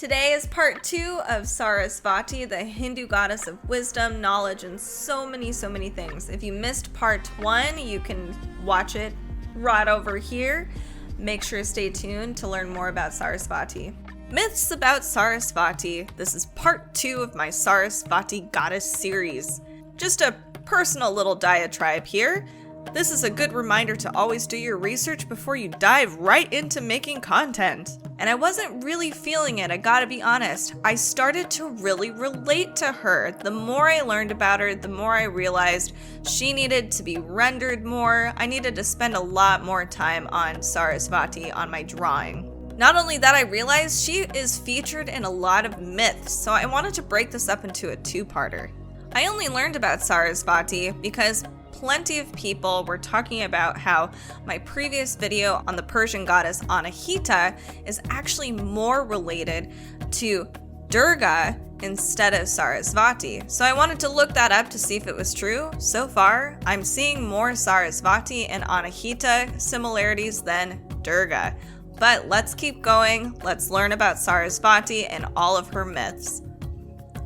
Today is part 2 of Saraswati, the Hindu goddess of wisdom, knowledge, and so many things. If you missed part 1, you can watch it right over here. Make sure to stay tuned to learn more about Saraswati. Myths about Saraswati. This is part 2 of my Saraswati goddess series. Just a personal little diatribe here. This is a good reminder to always do your research before you dive right into making content. And I wasn't really feeling it, I gotta be honest. I started to really relate to her. The more I learned about her, the more I realized she needed to be rendered more. I needed to spend a lot more time on Saraswati on my drawing. Not only that, I realized she is featured in a lot of myths, so I wanted to break this up into a two-parter. I only learned about Saraswati because plenty of people were talking about how my previous video on the Persian goddess Anahita is actually more related to Durga instead of Saraswati. So I wanted to look that up to see if it was true. So far, I'm seeing more Saraswati and Anahita similarities than Durga. But let's keep going. Let's learn about Saraswati and all of her myths.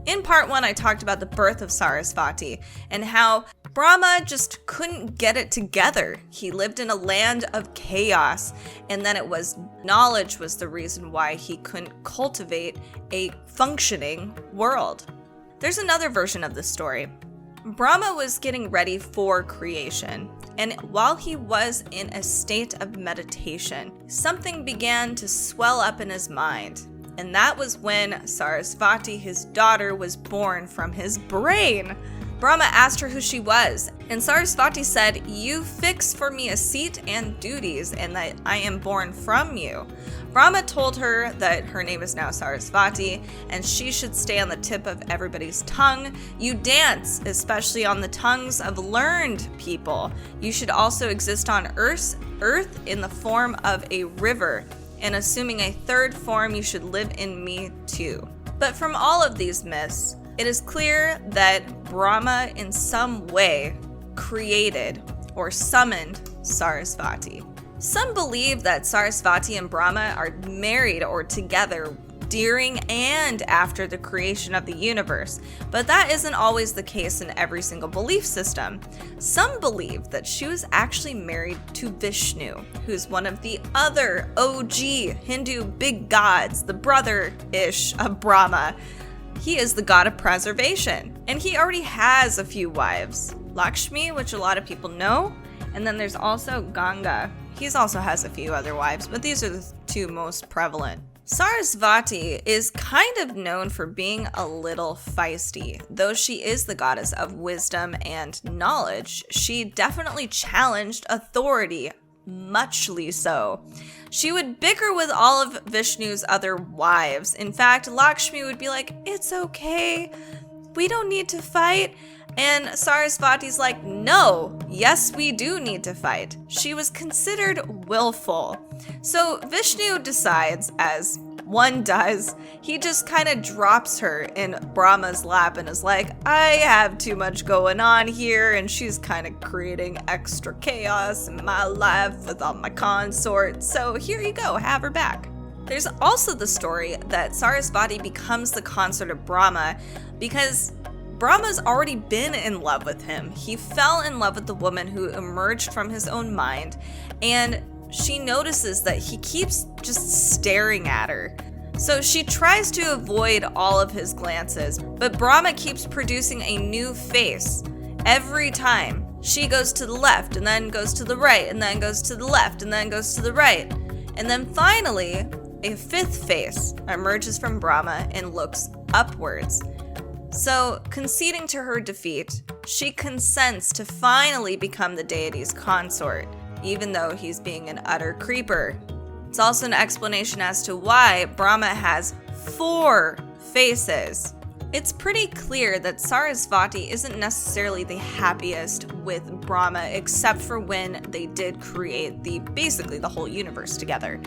In part 1, I talked about the birth of Saraswati and how Brahma just couldn't get it together. He lived in a land of chaos, and then it was knowledge was the reason why he couldn't cultivate a functioning world. There's another version of the story. Brahma was getting ready for creation, and while he was in a state of meditation, something began to swell up in his mind. And that was when Saraswati, his daughter, was born from his brain. Brahma asked her who she was, and Saraswati said, "You fix for me a seat and duties, and that I am born from you." Brahma told her that her name is now Saraswati, and she should stay on the tip of everybody's tongue. You dance, especially on the tongues of learned people. You should also exist on earth in the form of a river, and assuming a third form, you should live in me too. But from all of these myths, it is clear that Brahma in some way created or summoned Saraswati. Some believe that Saraswati and Brahma are married or together during and after the creation of the universe, but that isn't always the case in every single belief system. Some believe that she was actually married to Vishnu, who's one of the other OG Hindu big gods, the brother-ish of Brahma. He is the god of preservation, and he already has a few wives. Lakshmi, which a lot of people know, and then there's also Ganga. He also has a few other wives, but these are the two most prevalent. Saraswati is kind of known for being a little feisty. Though she is the goddess of wisdom and knowledge, she definitely challenged authority, muchly so. She would bicker with all of Vishnu's other wives. In fact, Lakshmi would be like, "It's okay, we don't need to fight." And Saraswati's like, "No, yes, we do need to fight." She was considered willful. So Vishnu decides, as one does, he just kind of drops her in Brahma's lap and is like, "I have too much going on here, and she's kind of creating extra chaos in my life with all my consorts, so here you go, have her back." There's also the story that Saraswati becomes the consort of Brahma because Brahma's already been in love with him. He fell in love with the woman who emerged from his own mind, and she notices that he keeps just staring at her. So she tries to avoid all of his glances, but Brahma keeps producing a new face every time. She goes to the left, and then goes to the right, and then goes to the left, and then goes to the right. And then finally, a fifth face emerges from Brahma and looks upwards. So, conceding to her defeat, she consents to finally become the deity's consort, even though he's being an utter creeper. It's also an explanation as to why Brahma has 4 faces. It's pretty clear that Saraswati isn't necessarily the happiest with Brahma, except for when they did create basically the whole universe together.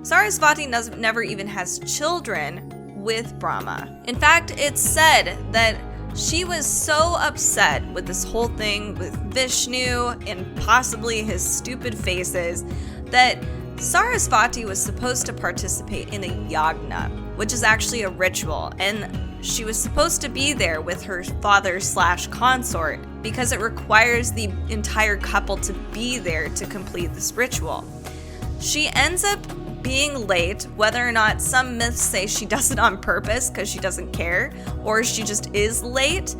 Saraswati never even has children with Brahma. In fact, it's said that she was so upset with this whole thing with Vishnu and possibly his stupid faces that Saraswati was supposed to participate in a yagna. which is actually a ritual, and she was supposed to be there with her father/consort because it requires the entire couple to be there to complete this ritual. She ends up being late, whether or not some myths say she does it on purpose because she doesn't care, or she just is late.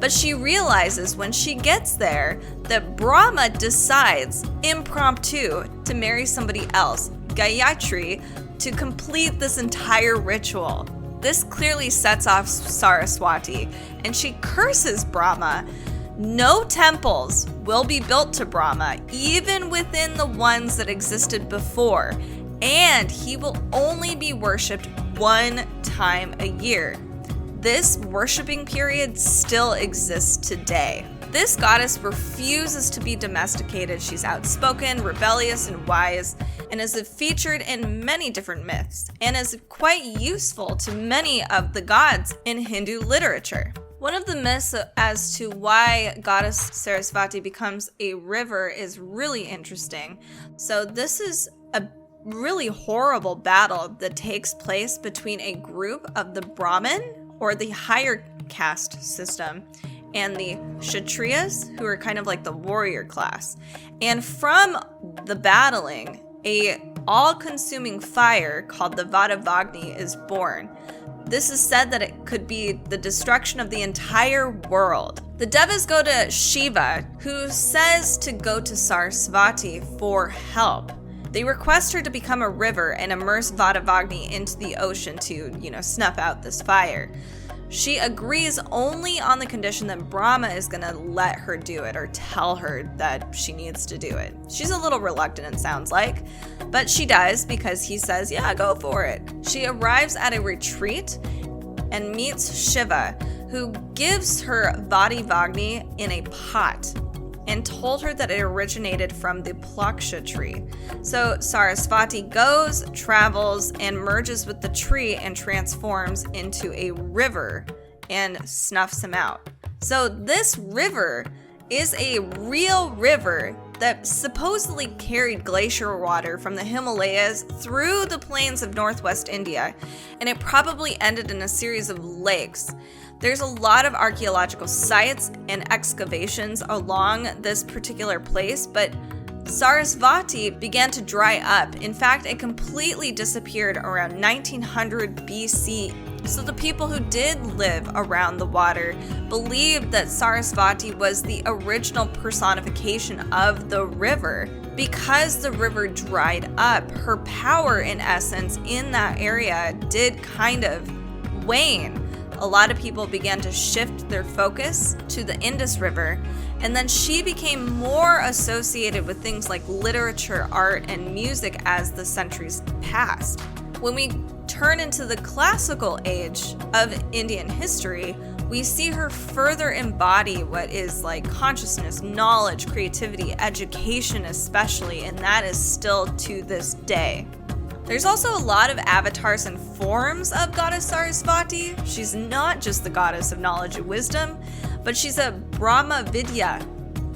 But she realizes when she gets there that Brahma decides impromptu to marry somebody else, Gayatri, to complete this entire ritual. This clearly sets off Saraswati, and she curses Brahma. No temples will be built to Brahma, even within the ones that existed before, and he will only be worshipped one time a year. This worshiping period still exists today. This goddess refuses to be domesticated. She's outspoken, rebellious, and wise, and is featured in many different myths, and is quite useful to many of the gods in Hindu literature. One of the myths as to why goddess Saraswati becomes a river is really interesting. So this is a really horrible battle that takes place between a group of the Brahmin, or the higher caste system, and the Kshatriyas, who are kind of like the warrior class. And from the battling, a all-consuming fire called the Vadavagni is born. This is said that it could be the destruction of the entire world. The Devas go to Shiva, who says to go to Saraswati for help. They request her to become a river and immerse Vadavagni into the ocean to, snuff out this fire. She agrees only on the condition that Brahma is going to let her do it or tell her that she needs to do it. She's a little reluctant, it sounds like, but she does because he says, yeah, go for it. She arrives at a retreat and meets Shiva, who gives her Vadavagni in a pot and told her that it originated from the plaksha tree. So Saraswati goes, travels, and merges with the tree and transforms into a river and snuffs him out. So this river is a real river that supposedly carried glacier water from the Himalayas through the plains of northwest India, and it probably ended in a series of lakes. There's a lot of archaeological sites and excavations along this particular place, but Saraswati began to dry up. In fact, it completely disappeared around 1900 BC. So the people who did live around the water believed that Saraswati was the original personification of the river. Because the river dried up, her power, in essence, in that area did kind of wane. A lot of people began to shift their focus to the Indus River, and then she became more associated with things like literature, art, and music as the centuries passed. When we turn into the classical age of Indian history, we see her further embody what is like consciousness, knowledge, creativity, education especially, and that is still to this day. There's also a lot of avatars and forms of goddess Saraswati. She's not just the goddess of knowledge and wisdom, but she's a Brahma Vidya,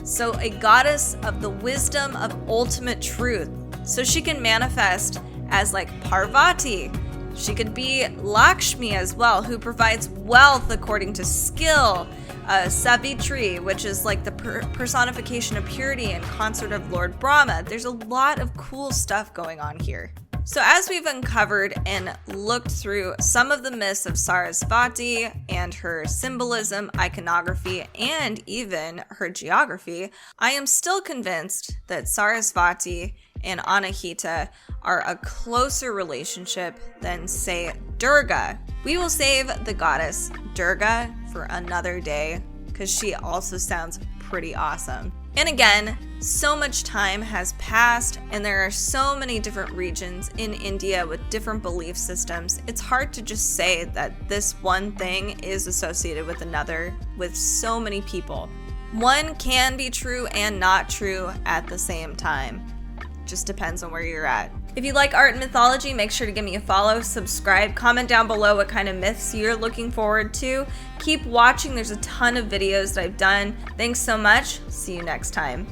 so a goddess of the wisdom of ultimate truth. So she can manifest as like Parvati. She could be Lakshmi as well, who provides wealth according to skill. Savitri, which is like the personification of purity and consort of Lord Brahma. There's a lot of cool stuff going on here. So as we've uncovered and looked through some of the myths of Saraswati and her symbolism, iconography, and even her geography, I am still convinced that Saraswati and Anahita are a closer relationship than, say, Durga. We will save the goddess Durga for another day because she also sounds pretty awesome. And again, so much time has passed and there are so many different regions in India with different belief systems. It's hard to just say that this one thing is associated with another with so many people. One can be true and not true at the same time. Just depends on where you're at. If you like art and mythology, make sure to give me a follow, subscribe, comment down below what kind of myths you're looking forward to. Keep watching, there's a ton of videos that I've done. Thanks so much. See you next time.